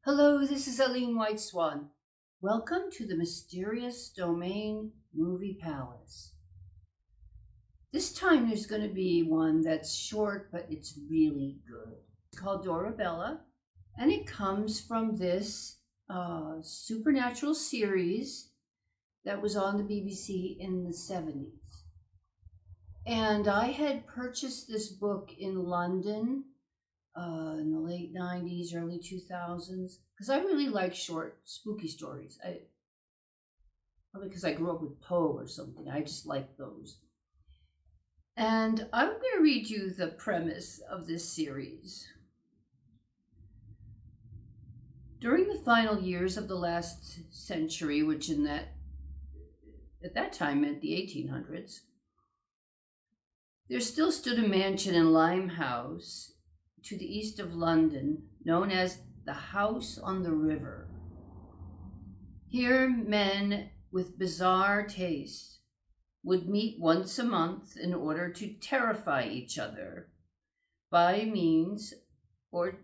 Hello, this is Eileen White Swan. Welcome to the Mysterious Domain Movie Palace. This time there's going to be one that's short, but it's really good. It's called Dorabella, and it comes from this supernatural series that was on the BBC in the 70s. And I had purchased this book in London in the late 90s, early 2000s, because I really like short, spooky stories. Probably because I grew up with Poe or something. I just like those. And I'm going to read you the premise of this series. During the final years of the last century, which at that time meant the 1800s, there still stood a mansion in Limehouse to the east of London, known as the House on the River. Here, men with bizarre tastes would meet once a month in order to terrify each other by means or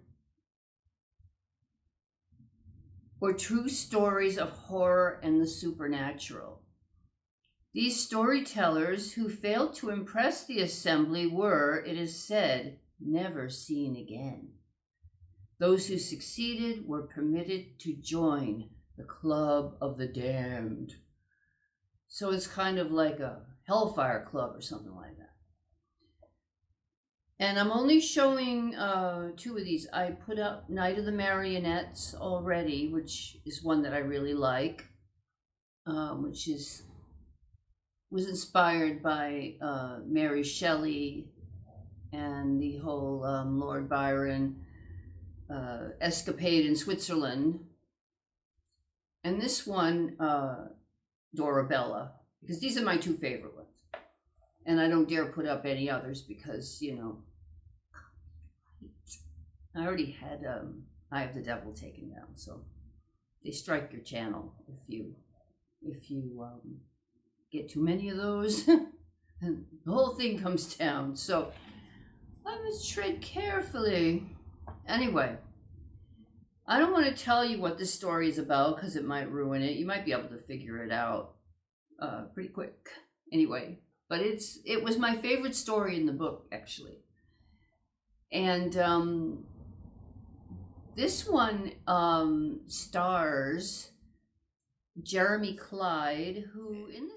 true stories of horror and the supernatural. These storytellers who failed to impress the assembly were, it is said, never seen again. Those who succeeded were permitted to join the Club of the Damned. So it's kind of like a Hellfire Club or something like that. And I'm only showing two of these. I put up Night of the Marionettes already, which is one that I really like, which was inspired by Mary Shelley and the whole Lord Byron escapade in Switzerland. And this one, Dorabella, because these are my two favorite ones. And I don't dare put up any others because, I already had Eye of the Devil taken down. So they strike your channel if you get too many of those. And the whole thing comes down. So I must tread carefully. Anyway, I don't want to tell you what this story is about because it might ruin it. You might be able to figure it out pretty quick. Anyway, but it was my favorite story in the book, actually. And this one stars Jeremy Clyde,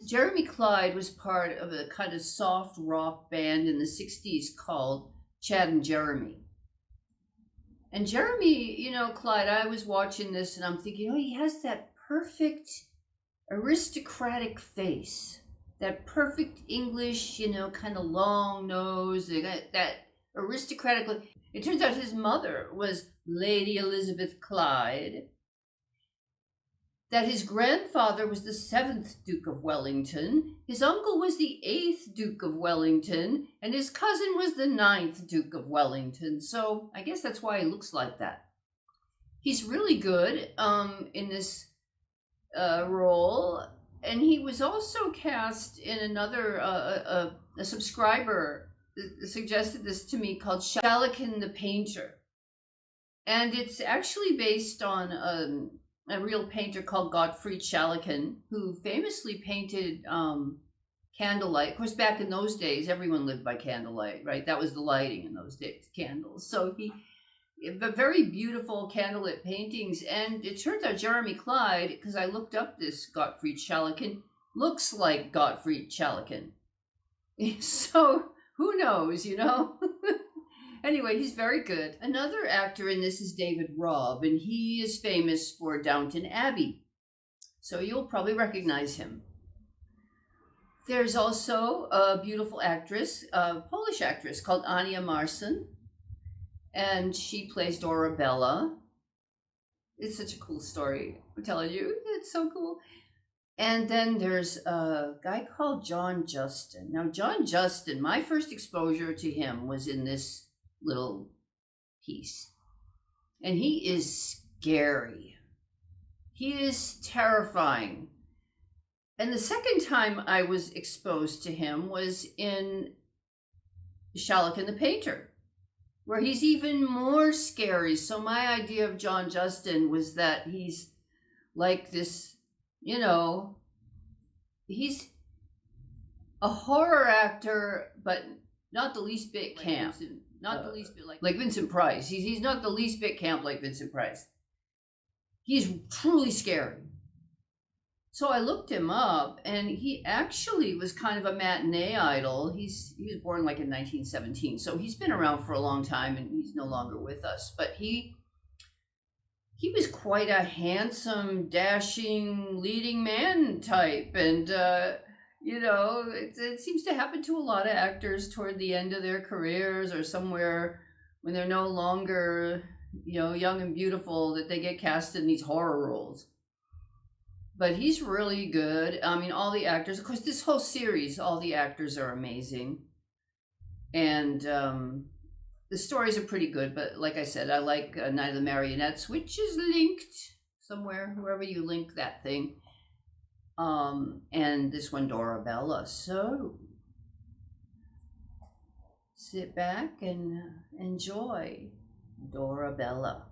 Jeremy Clyde was part of a kind of soft rock band in the 60s called Chad and Jeremy. And Jeremy, Clyde, I was watching this and I'm thinking, he has that perfect aristocratic face, that perfect English, kind of long nose, that aristocratic look. It turns out his mother was Lady Elizabeth Clyde, that his grandfather was the 7th Duke of Wellington, his uncle was the 8th Duke of Wellington, and his cousin was the 9th Duke of Wellington. So I guess that's why he looks like that. He's really good in this role, and he was also cast in another, a subscriber suggested this to me, called Schallikin the Painter. And it's actually based on a real painter called Gottfried Schallikin, who famously painted candlelight. Of course, back in those days, everyone lived by candlelight, right? That was the lighting in those days, candles. So but very beautiful candlelit paintings. And it turns out Jeremy Clyde, because I looked up this Gottfried Schalliken, looks like Gottfried Schalliken. So who knows, you know? Anyway, he's very good. Another actor in this is David Robb, and he is famous for Downton Abbey. So you'll probably recognize him. There's also a beautiful actress, a Polish actress called Ania Marson, and she plays Dorabella. It's such a cool story, I'm telling you. It's so cool. And then there's a guy called John Justin. Now, John Justin, my first exposure to him was in this little piece. And he is scary. He is terrifying. And the second time I was exposed to him was in Schalliken the Painter, where he's even more scary. So my idea of John Justin was that he's like this, you know, he's a horror actor, but not the least bit camp. Not the least bit like Vincent Price. He's not the least bit camp like Vincent Price. He's truly scary. So I looked him up, and he actually was kind of a matinee idol. He was born like in 1917, so he's been around for a long time, and he's no longer with us. But he was quite a handsome, dashing, leading man type, and you know, it seems to happen to a lot of actors toward the end of their careers, or somewhere when they're no longer, you know, young and beautiful, that they get cast in these horror roles. But he's really good. I mean, all the actors, of course, this whole series, all the actors are amazing. And the stories are pretty good. But like I said, I like Night of the Marionettes, which is linked somewhere, wherever you link that thing. And this one, Dorabella. So sit back and enjoy Dorabella.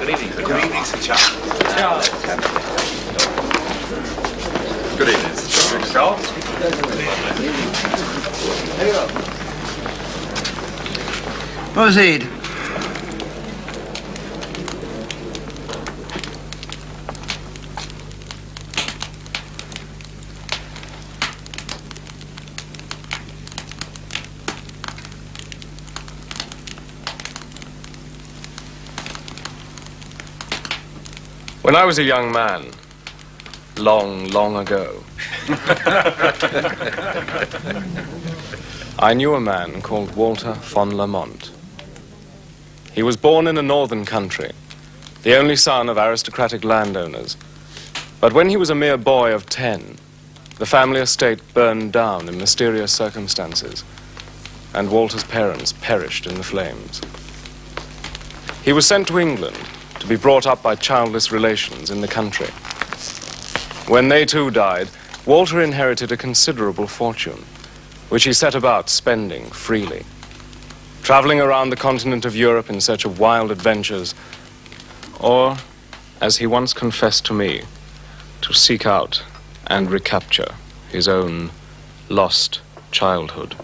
Good evening. Good evening, Sir Charles. Good evening, Sir Charles. Proceed. When I was a young man, long, long ago, I knew a man called Walter von Lamont. He was born in a northern country, the only son of aristocratic landowners. But when he was a mere boy of 10, the family estate burned down in mysterious circumstances, and Walter's parents perished in the flames. he was sent to England to be brought up by childless relations in the country. When they too died, Walter inherited a considerable fortune, which he set about spending freely, traveling around the continent of Europe in search of wild adventures, or, as he once confessed to me, to seek out and recapture his own lost childhood.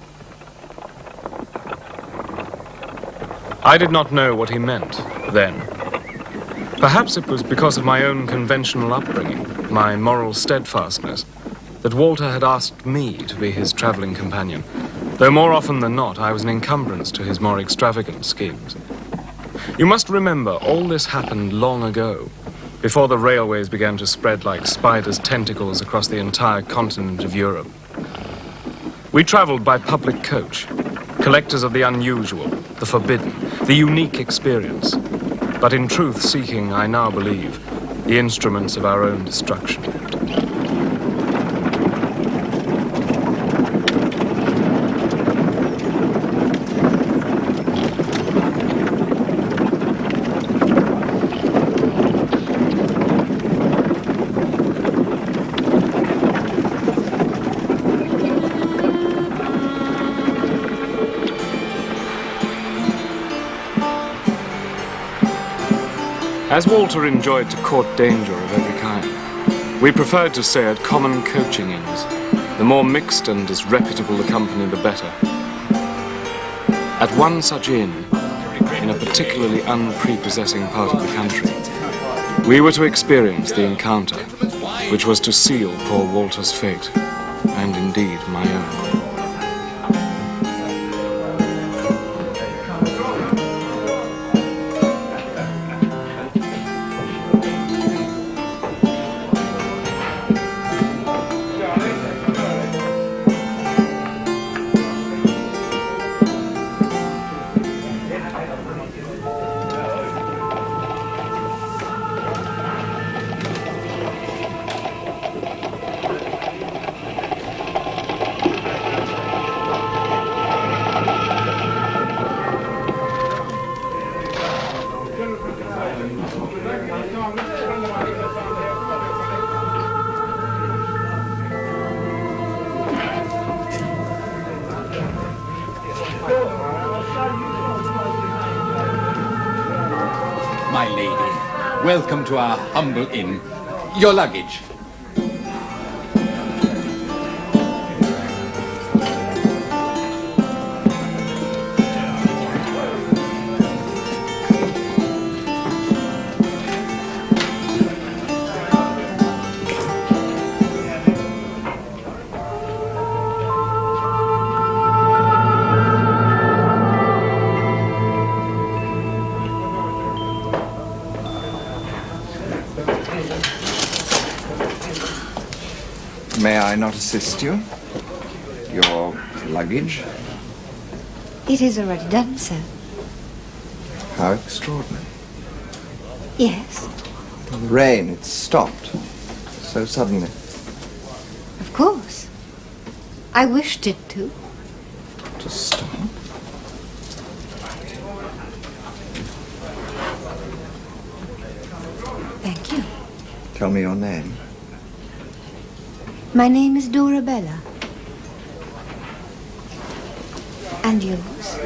I did not know what he meant then. Perhaps it was because of my own conventional upbringing, my moral steadfastness, that Walter had asked me to be his traveling companion, though more often than not I was an encumbrance to his more extravagant schemes. You must remember, all this happened long ago, before the railways began to spread like spiders' tentacles across the entire continent of Europe. We traveled by public coach, collectors of the unusual, the forbidden, the unique experience, but in truth seeking, I now believe, the instruments of our own destruction. As Walter enjoyed to court danger of every kind, we preferred to stay at common coaching inns. The more mixed and disreputable the company, the better. At one such inn, in a particularly unprepossessing part of the country, we were to experience the encounter, which was to seal poor Walter's fate, and indeed my own. My lady, welcome to our humble inn. Your luggage. May I not assist you? Your luggage? It is already done, sir. How extraordinary. Yes, The rain, it stopped so suddenly. of course. I wished it to. To stop? Thank you. Tell me your name. My name is Dorabella. And yours?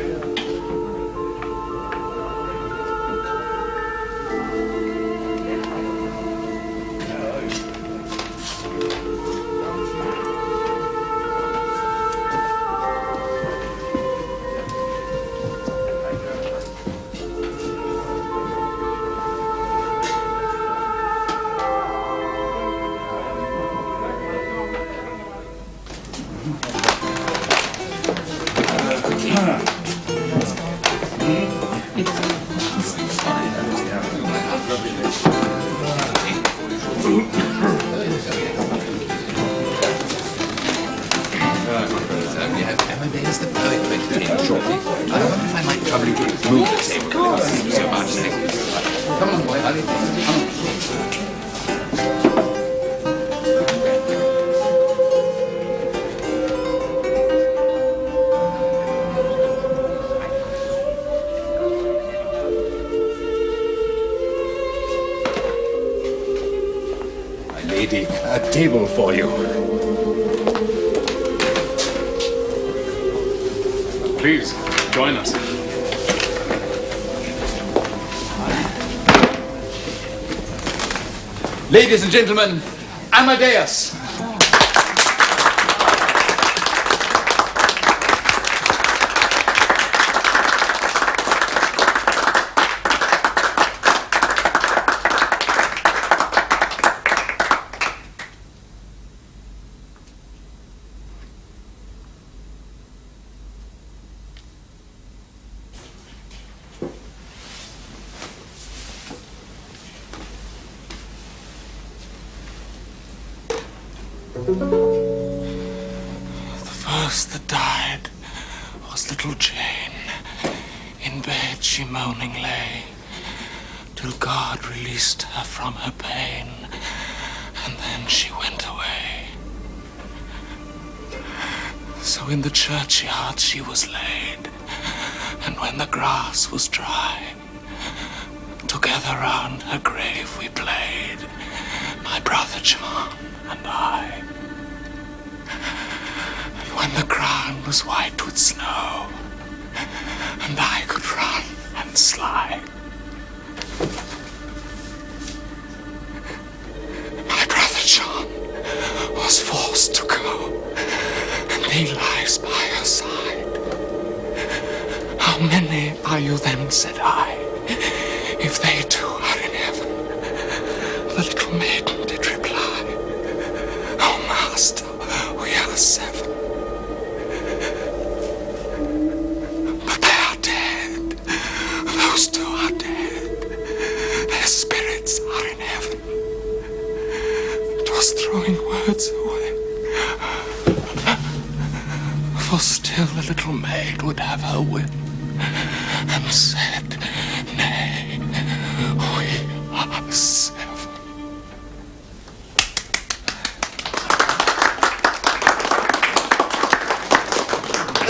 There's the poet going to take shortly. I wonder if I might trouble you to move the table so much. Thank you. Come on, boy, hurry. Come on. lady, a table for you. Please, join us. Ladies and gentlemen, Amadeus. First that died was little Jane. In bed she moaning lay, till God released her from her pain, and then she went away. So in the churchyard she was laid, and when the grass was dry, together round her grave we played, my brother John and I. When the ground was white with snow, and I could run and slide, my brother John was forced to go, and he lies by her side. How many are you then, said I, if they too are in heaven? The little maiden did reply, oh master, we are 7. Those two are dead. Their spirits are in heaven. 'Twas throwing words away. For still the little maid would have her will, and said, nay, we are 7.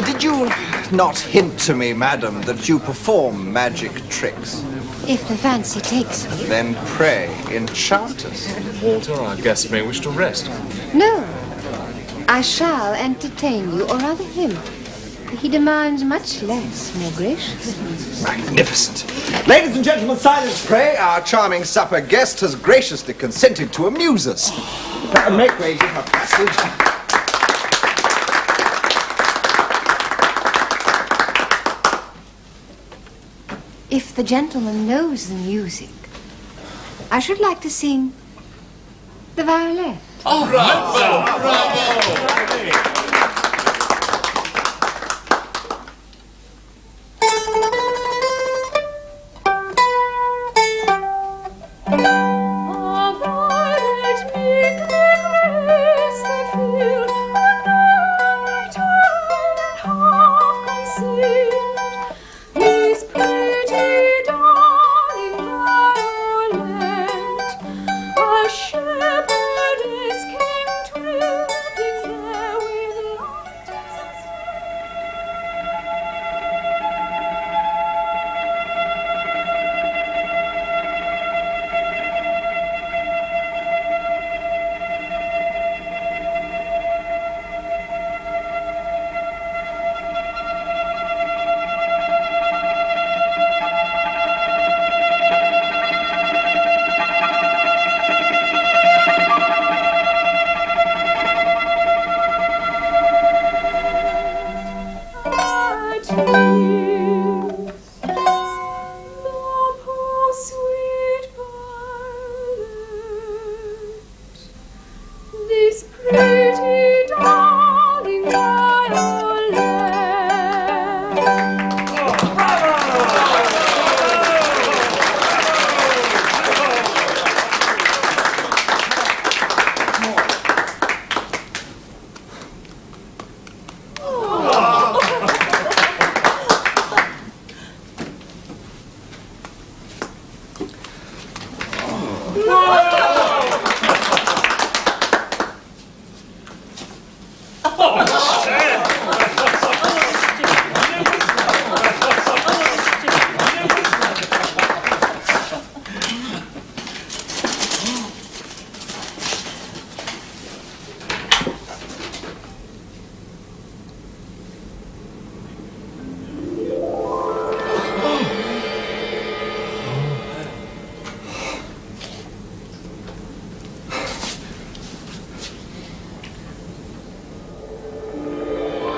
Did you not hint to me, madam, that you perform magic tricks? If the fancy takes me. Then pray, enchant us. Walter, our guest may wish to rest. No. I shall entertain you, or rather him. He demands much less, more graciously. Magnificent. Ladies and gentlemen, silence, pray. Our charming supper guest has graciously consented to amuse us. Make way, give her passage. If the gentleman knows the music, I should like to sing the violet. Oh, bravo! Bravo!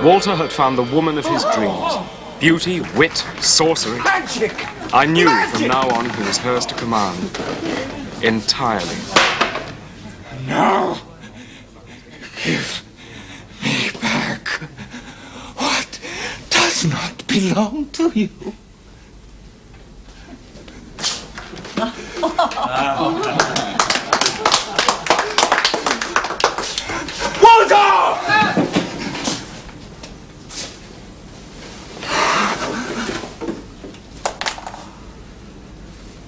Walter had found the woman of his dreams. Beauty, wit, sorcery. Magic! I knew Magic! from now on he was hers to command. Entirely. Now, give me back what does not belong to you. Walter!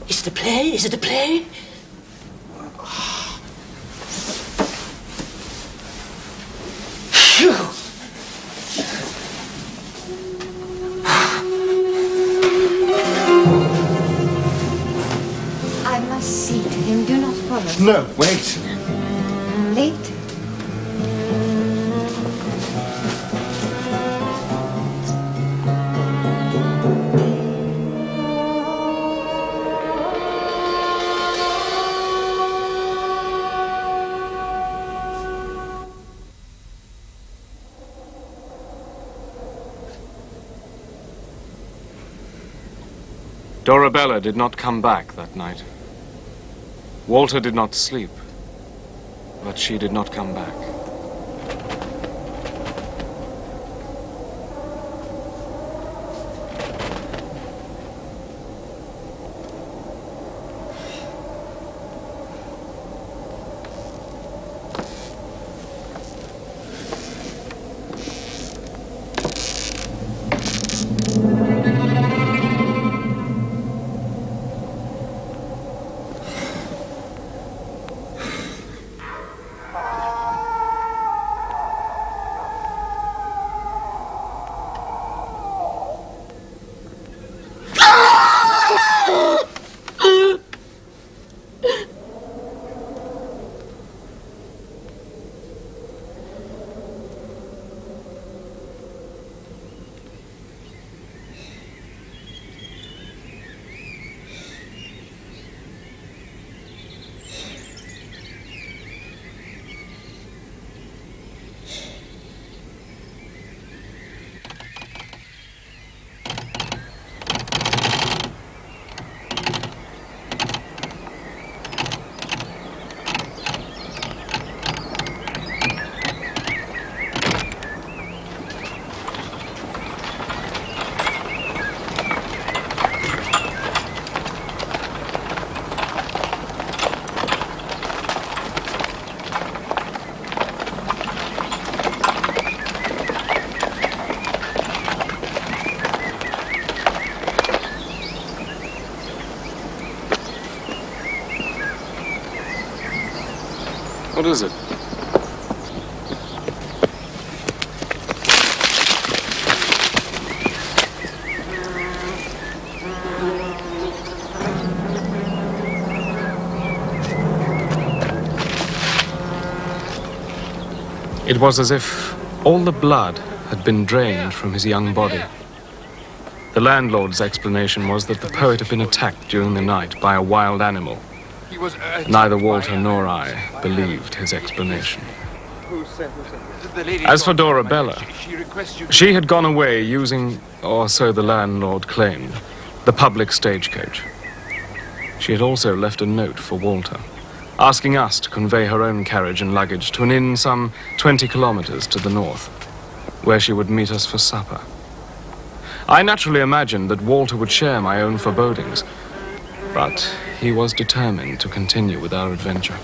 Is it a play? Is it a play? Phew! I must see to him. Do not follow. No, wait. Later. Dorabella did not come back that night. Walter did not sleep, but she did not come back. What is it? It was as if all the blood had been drained from his young body. The landlord's explanation was that the poet had been attacked during the night by a wild animal. Neither Walter nor I believed his explanation. As for Dorabella, she had gone away using, or so the landlord claimed, the public stagecoach. She had also left a note for Walter, asking us to convey her own carriage and luggage to an inn some 20 kilometers to the north, where she would meet us for supper. I naturally imagined that Walter would share my own forebodings, but he was determined to continue with our adventure.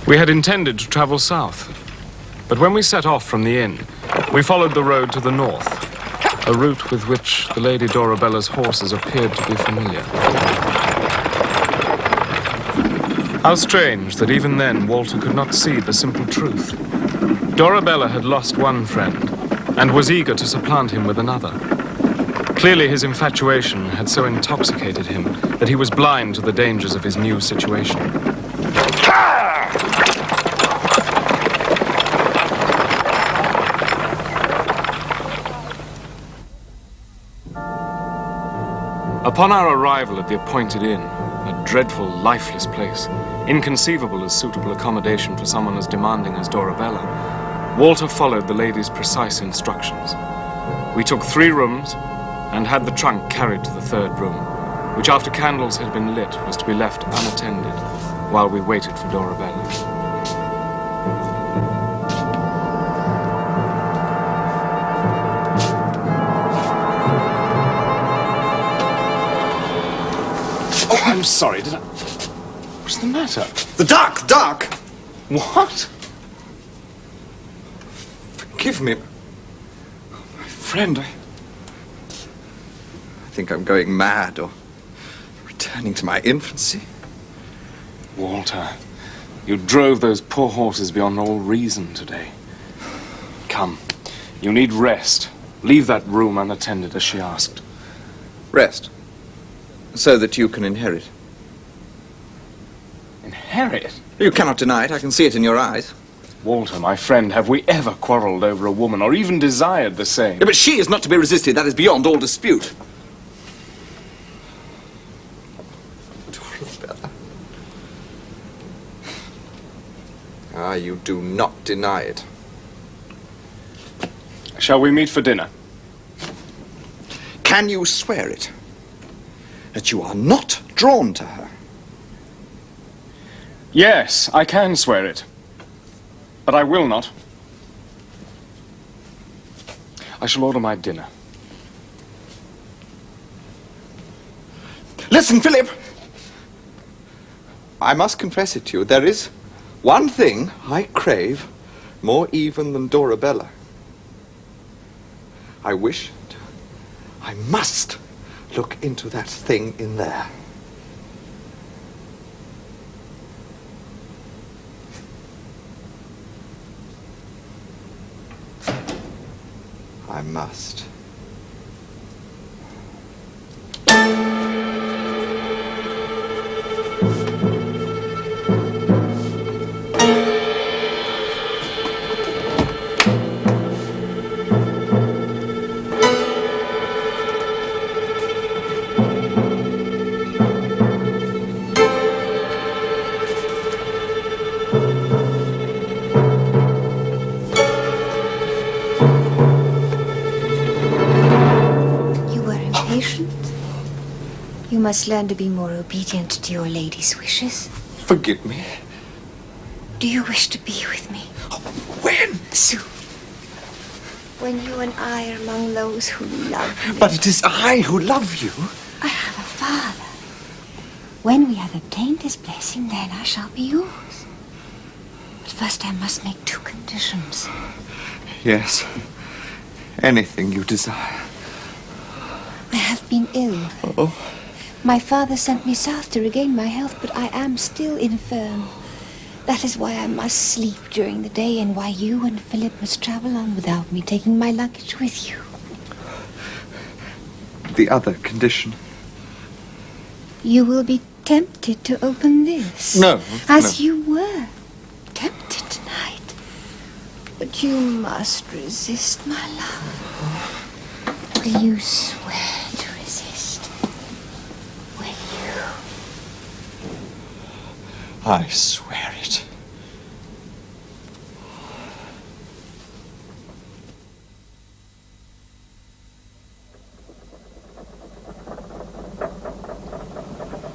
We had intended to travel south, but when we set off from the inn, we followed the road to the north, a route with which the Lady Dorabella's horses appeared to be familiar. How strange that even then Walter could not see the simple truth. Dorabella had lost one friend and was eager to supplant him with another. Clearly, his infatuation had so intoxicated him that he was blind to the dangers of his new situation. Upon our arrival at the appointed inn, a dreadful, lifeless place, inconceivable as suitable accommodation for someone as demanding as Dorabella, Walter followed the lady's precise instructions. We took 3 rooms and had the trunk carried to the 3rd room, which after candles had been lit was to be left unattended while we waited for Dorabella. Oh, I'm sorry, did I... What's the matter? The dark! What? Forgive me. My friend, I think I'm going mad or returning to my infancy. Walter, you drove those poor horses beyond all reason today. Come, you need rest. Leave that room unattended as she asked. Rest. So that you can inherit. Inherit? You cannot deny it. I can see it in your eyes. Walter, my friend, have we ever quarreled over a woman or even desired the same? Yeah, but she is not to be resisted. That is beyond all dispute. Dorabella. Ah, you do not deny it. Shall we meet for dinner? Can you swear it? That you are not drawn to her? Yes, I can swear it. But I will not. I shall order my dinner. Listen, Philip! I must confess it to you. There is one thing I crave more even than Dorabella. I must look into that thing in there. I must. You must learn to be more obedient to your lady's wishes. Forgive me. Do you wish to be with me? When? Soon. When you and I are among those who love me. But it is I who love you. I have a father. When we have obtained his blessing, then I shall be yours. But first I must make 2 conditions. Yes. Anything you desire. I have been ill. Oh. My father sent me south to regain my health, but I am still infirm. That is why I must sleep during the day and why you and Philip must travel on without me, taking my luggage with you. The other condition. You will be tempted to open this. No. As you were tempted tonight. But you must resist, my love. Will you swear to resist? Will you? I swear it.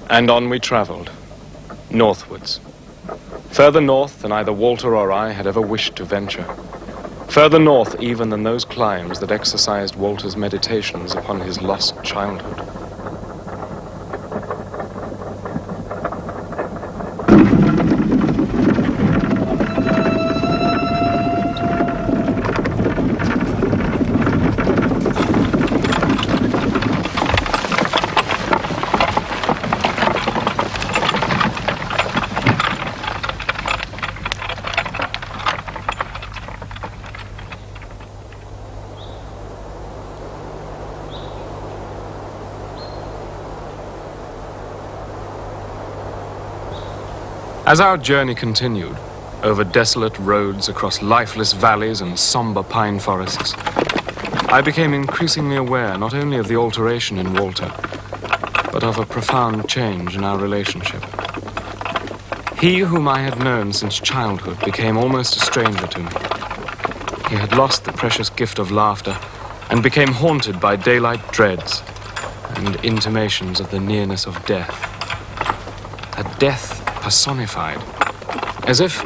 And on we travelled, northwards. Further north than either Walter or I had ever wished to venture. Further north even than those climes that exercised Walter's meditations upon his lost childhood. As our journey continued, over desolate roads, across lifeless valleys and somber pine forests, I became increasingly aware not only of the alteration in Walter, but of a profound change in our relationship. He whom I had known since childhood became almost a stranger to me. He had lost the precious gift of laughter and became haunted by daylight dreads and intimations of the nearness of death. A death personified, as if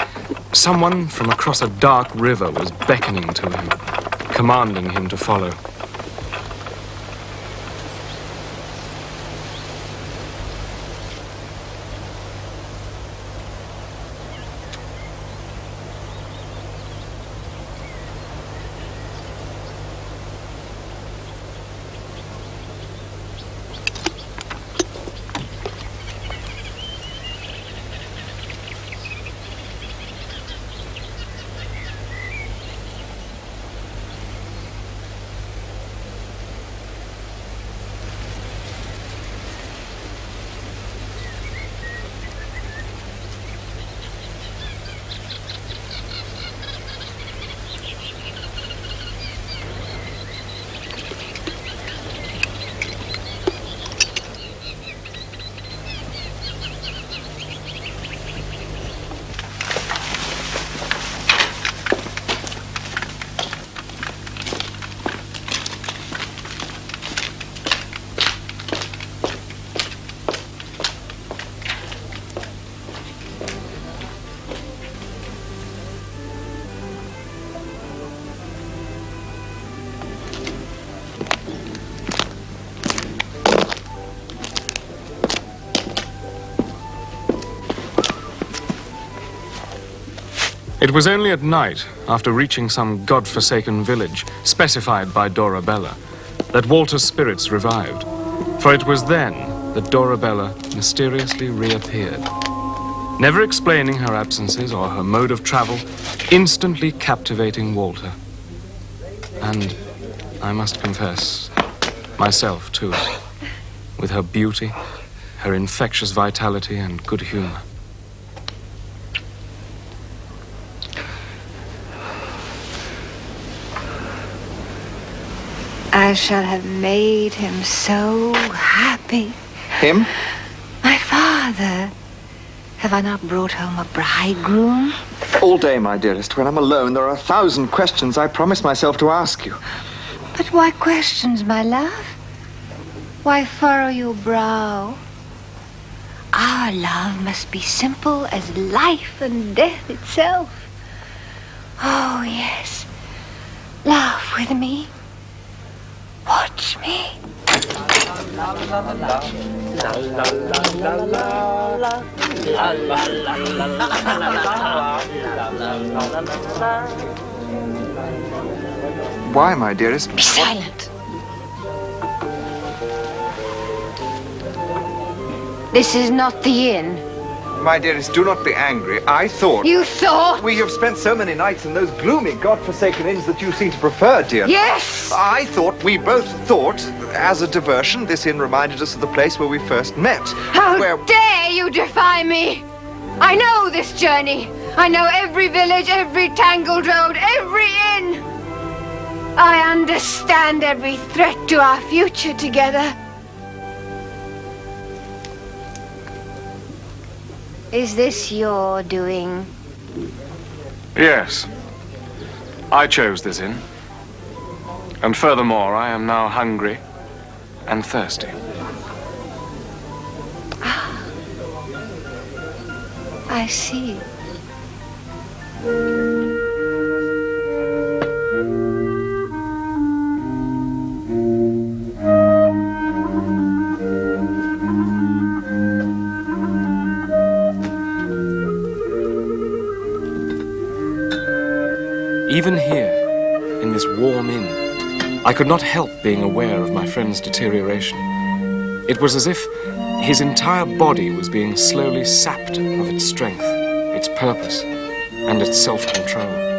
someone from across a dark river was beckoning to him, commanding him to follow. It was only at night, after reaching some god-forsaken village, specified by Dorabella, that Walter's spirits revived. For it was then that Dorabella mysteriously reappeared, never explaining her absences or her mode of travel, instantly captivating Walter. And, I must confess, myself too, with her beauty, her infectious vitality and good humor. I shall have made him so happy. Him? My father. Have I not brought home a bridegroom? All day, my dearest. When I'm alone, there are 1,000 questions I promise myself to ask you. But why questions, my love? Why furrow your brow? Our love must be simple as life and death itself. Oh, yes. Laugh with me. Watch me. Why, my dearest? Be silent. This is not the inn. My dearest, do not be angry. I thought... You thought? We have spent so many nights in those gloomy, god-forsaken inns that you seem to prefer, dear. Yes! I thought, we both thought, as a diversion, this inn reminded us of the place where we first met. How where... dare you defy me! I know this journey. I know every village, every tangled road, every inn. I understand every threat to our future together. Is this your doing? Yes. I chose this inn. And furthermore, I am now hungry and thirsty. I see. Even here, in this warm inn, I could not help being aware of my friend's deterioration. It was as if his entire body was being slowly sapped of its strength, its purpose, and its self-control.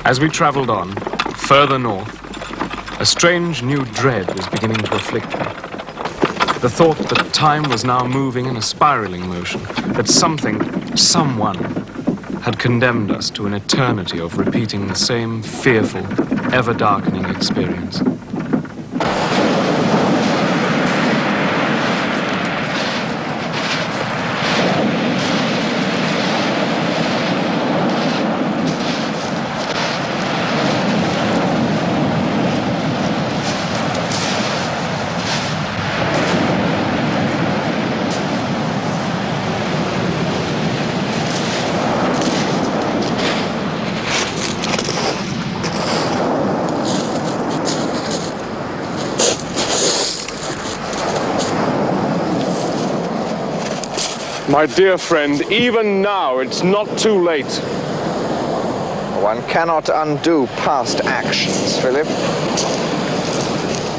As we travelled on, further north, a strange new dread was beginning to afflict me. The thought that time was now moving in a spiralling motion, that someone, had condemned us to an eternity of repeating the same fearful, ever-darkening experience. My dear friend, even now it's not too late. One cannot undo past actions, Philip.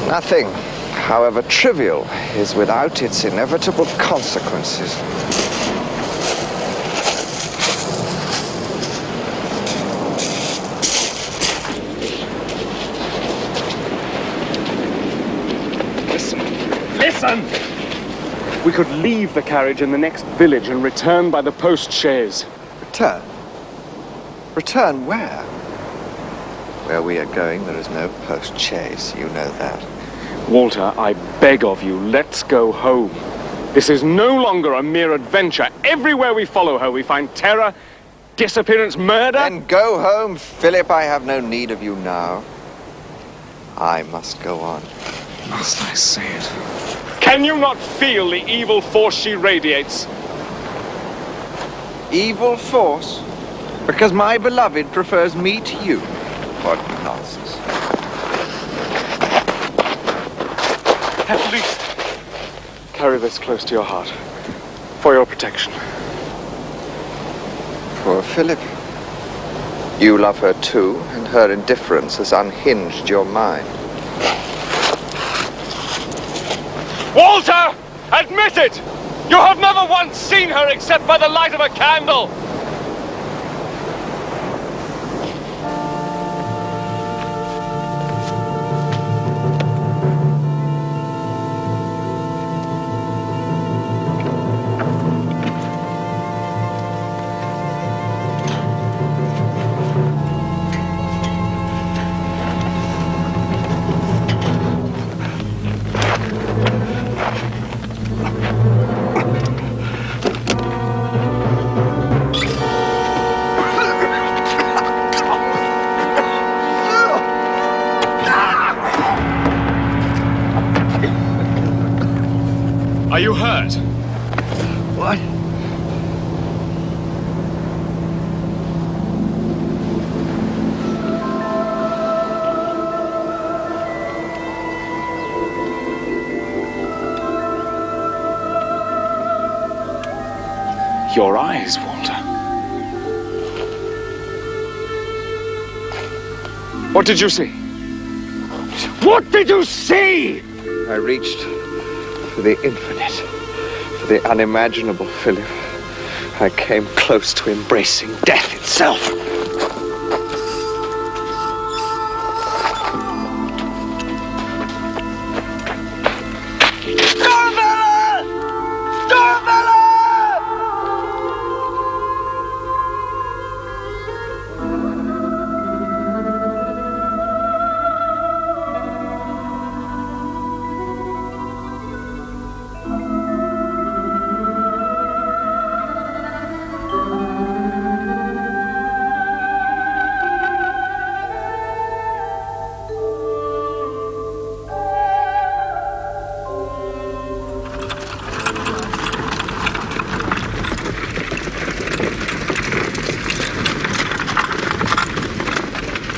Nothing, however trivial, is without its inevitable consequences. Listen! We could leave the carriage in the next village and return by the post-chaise. Return? Return where? Where we are going, there is no post-chaise. You know that. Walter, I beg of you, let's go home. This is no longer a mere adventure. Everywhere we follow her, we find terror, disappearance, murder. Then go home, Philip. I have no need of you now. I must go on. Must I say it? Can you not feel the evil force she radiates? Evil force? Because my beloved prefers me to you? What nonsense. At least carry this close to your heart, for your protection. Poor Philip. You love her too, and her indifference has unhinged your mind. Walter! Admit it! You have never once seen her except by the light of a candle! Are you hurt? What? Your eyes, Walter. What did you see? What did you see? I reached for the infinite, for the unimaginable, Philip. I came close to embracing death itself. Dorabella! Dorabella!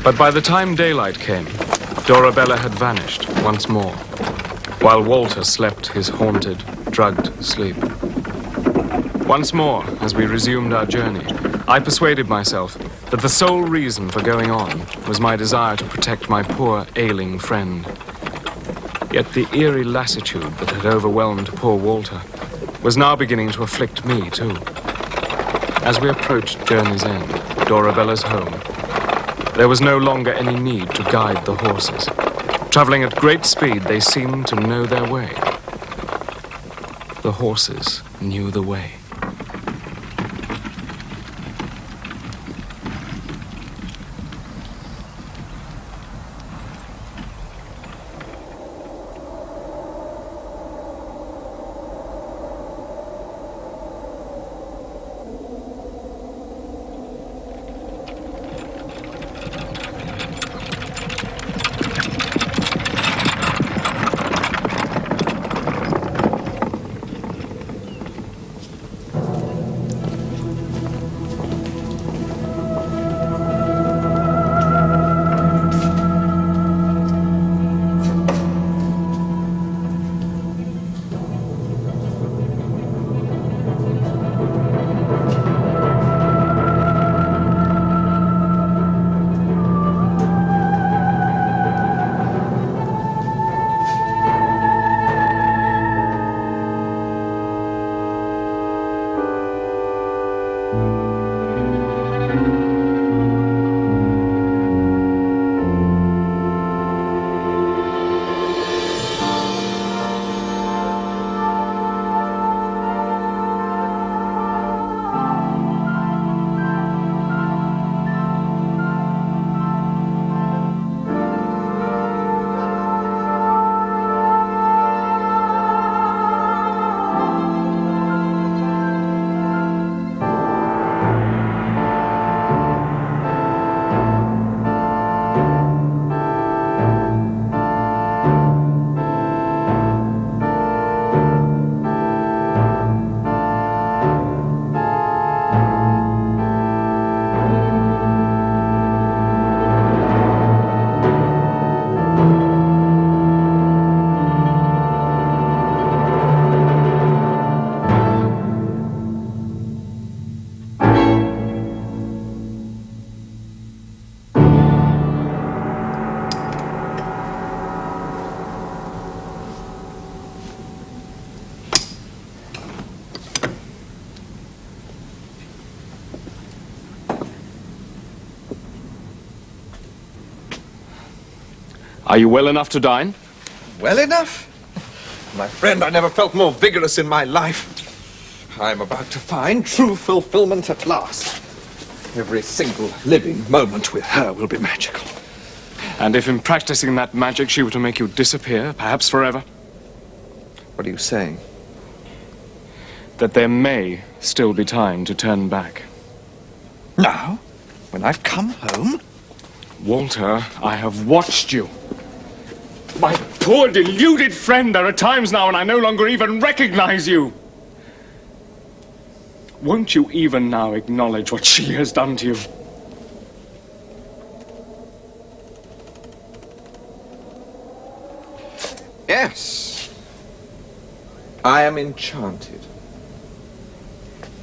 But by the time daylight came, Dorabella had vanished once more, while Walter slept his haunted, drugged sleep. Once more, as we resumed our journey, I persuaded myself that the sole reason for going on was my desire to protect my poor, ailing friend. Yet the eerie lassitude that had overwhelmed poor Walter was now beginning to afflict me, too. As we approached Journey's End, Dorabella's home, there was no longer any need to guide the horses. Traveling at great speed, they seemed to know their way. The horses knew the way. Are you well enough to dine? Well enough? My friend, I never felt more vigorous in my life. I'm about to find true fulfillment at last. Every single living moment with her will be magical. And if in practicing that magic she were to make you disappear, perhaps forever? What are you saying? That there may still be time to turn back. Now? When I've come home? Walter, I have watched you. My poor deluded friend, there are times now when I no longer even recognize you. Won't you even now acknowledge what she has done to you? Yes. I am enchanted.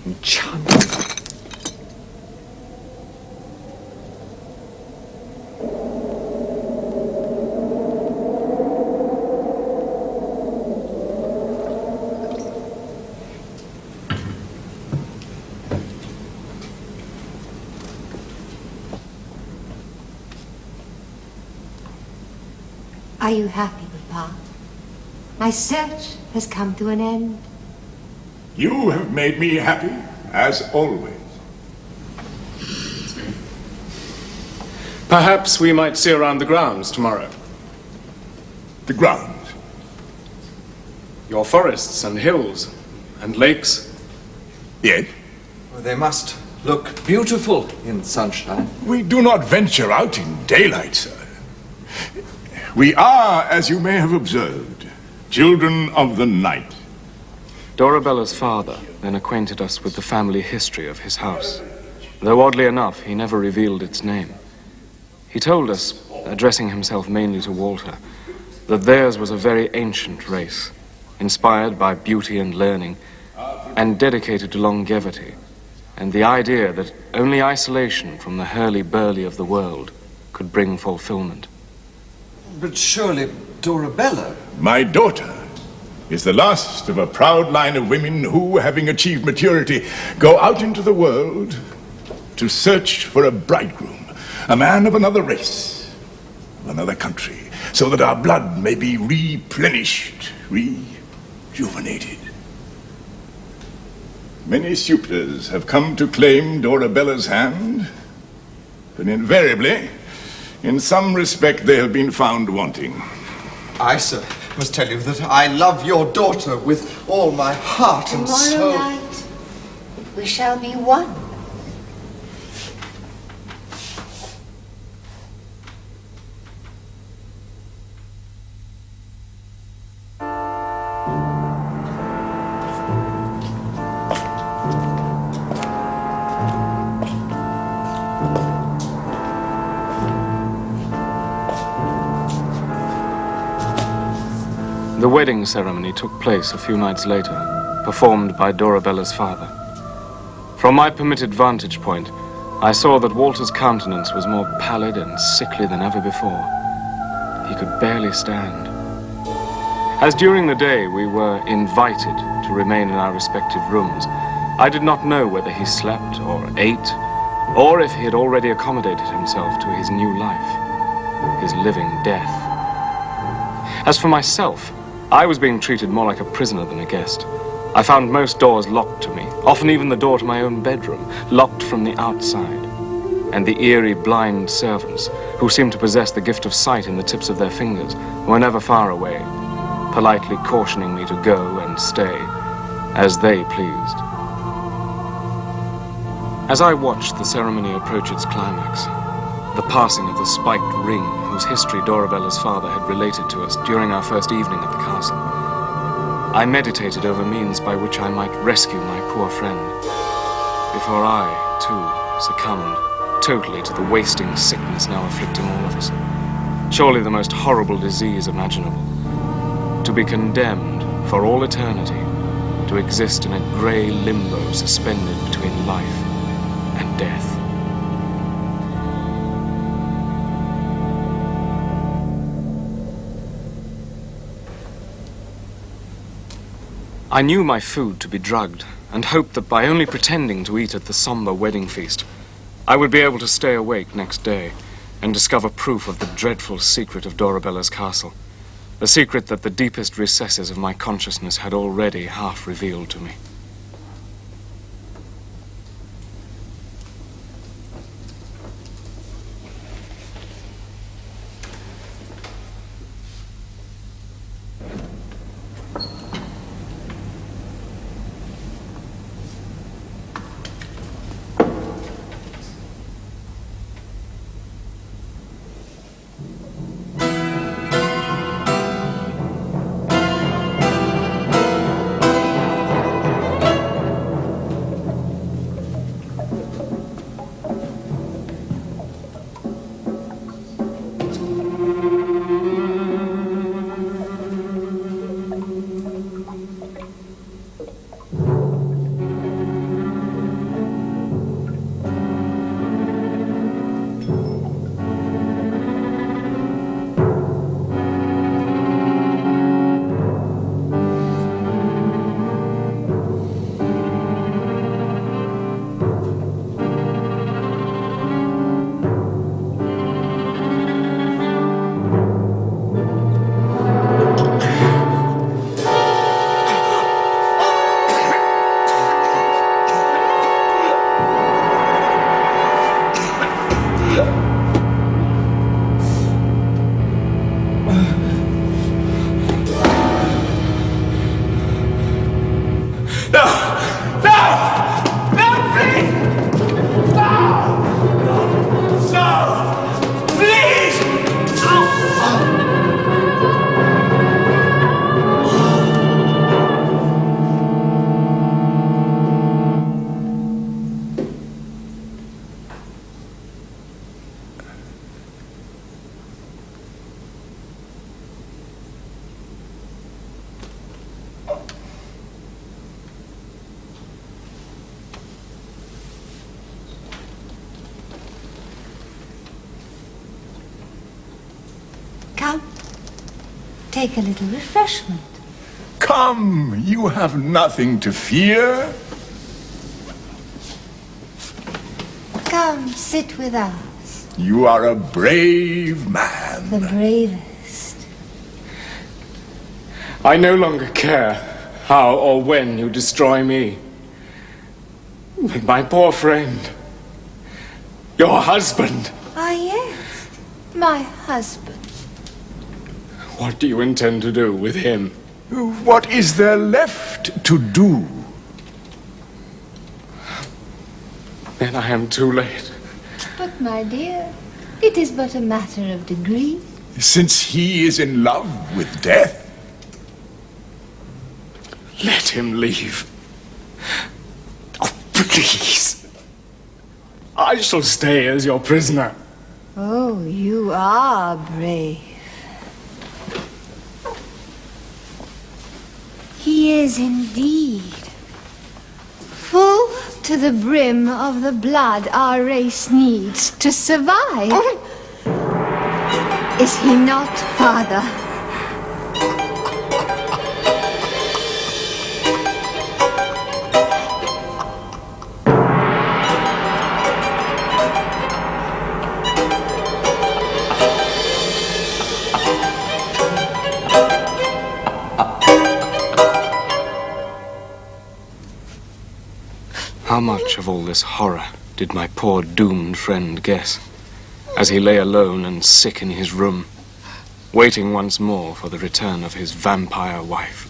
Enchanted. Are you happy, Papa? My search has come to an end. You have made me happy, as always. Perhaps we might see around the grounds tomorrow. The grounds? Your forests and hills and lakes. Yes? Well, they must look beautiful in sunshine. We do not venture out in daylight, sir. We are, as you may have observed, children of the night. Dorabella's father then acquainted us with the family history of his house, though oddly enough, he never revealed its name. He told us, addressing himself mainly to Walter, that theirs was a very ancient race, inspired by beauty and learning, and dedicated to longevity, and the idea that only isolation from the hurly-burly of the world could bring fulfillment. But surely Dorabella... My daughter is the last of a proud line of women who, having achieved maturity, go out into the world to search for a bridegroom, a man of another race, of another country, so that our blood may be replenished, rejuvenated. Many suitors have come to claim Dorabella's hand, but invariably, in some respect, they have been found wanting. I, sir, must tell you that I love your daughter with all my heart and soul. Tomorrow night, we shall be one. The wedding ceremony took place a few nights later, performed by Dorabella's father. From my permitted vantage point, I saw that Walter's countenance was more pallid and sickly than ever before. He could barely stand. As during the day we were invited to remain in our respective rooms, I did not know whether he slept or ate, or if he had already accommodated himself to his new life, his living death. As for myself, I was being treated more like a prisoner than a guest. I found most doors locked to me, often even the door to my own bedroom, locked from the outside. And the eerie blind servants, who seemed to possess the gift of sight in the tips of their fingers, were never far away, politely cautioning me to go and stay, as they pleased. As I watched the ceremony approach its climax, the passing of the spiked ring whose history Dorabella's father had related to us during our first evening at the castle, I meditated over means by which I might rescue my poor friend, before I, too, succumbed totally to the wasting sickness now afflicting all of us. Surely the most horrible disease imaginable. To be condemned for all eternity to exist in a grey limbo suspended between life and death. I knew my food to be drugged, and hoped that by only pretending to eat at the somber wedding feast, I would be able to stay awake next day and discover proof of the dreadful secret of Dorabella's castle, a secret that the deepest recesses of my consciousness had already half revealed to me. take a little refreshment. Come, you have nothing to fear. Come, sit with us. You are a brave man. The bravest. I no longer care how or when you destroy me. But my poor friend, your husband. Ah, yes, my husband. What do you intend to do with him? What is there left to do? Then I am too late. But, my dear, it is but a matter of degree. Since he is in love with death. Let him leave. Oh, please. I shall stay as your prisoner. Oh, you are brave. He is indeed. Full to the brim of the blood our race needs to survive. Is he not, Father? How much of all this horror did my poor doomed friend guess, as he lay alone and sick in his room, waiting once more for the return of his vampire wife?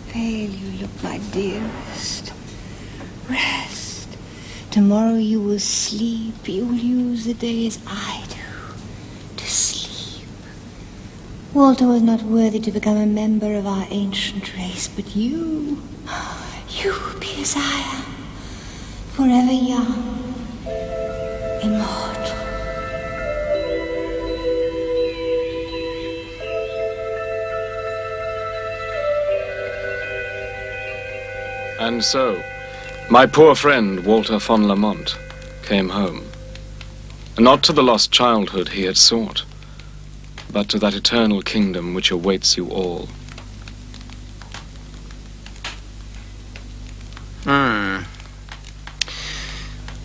Pale you look, my dearest. Rest. Tomorrow you will sleep. You will use the day as I do, to sleep. Walter was not worthy to become a member of our ancient race, but you will be as I am, forever young, immortal. And so, my poor friend Walter von Lamont came home. Not to the lost childhood he had sought, but to that eternal kingdom which awaits you all.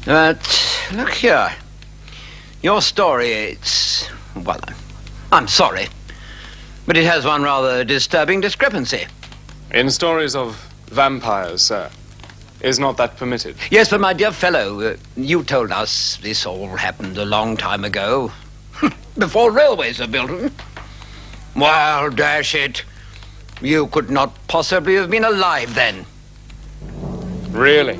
But, look here. Your story, well, I'm sorry, but it has one rather disturbing discrepancy. In stories of vampires, sir, Is not that permitted? Yes, but my dear fellow, you told us this all happened a long time ago. Before railways were built. Well, dash it. You could not possibly have been alive then. Really?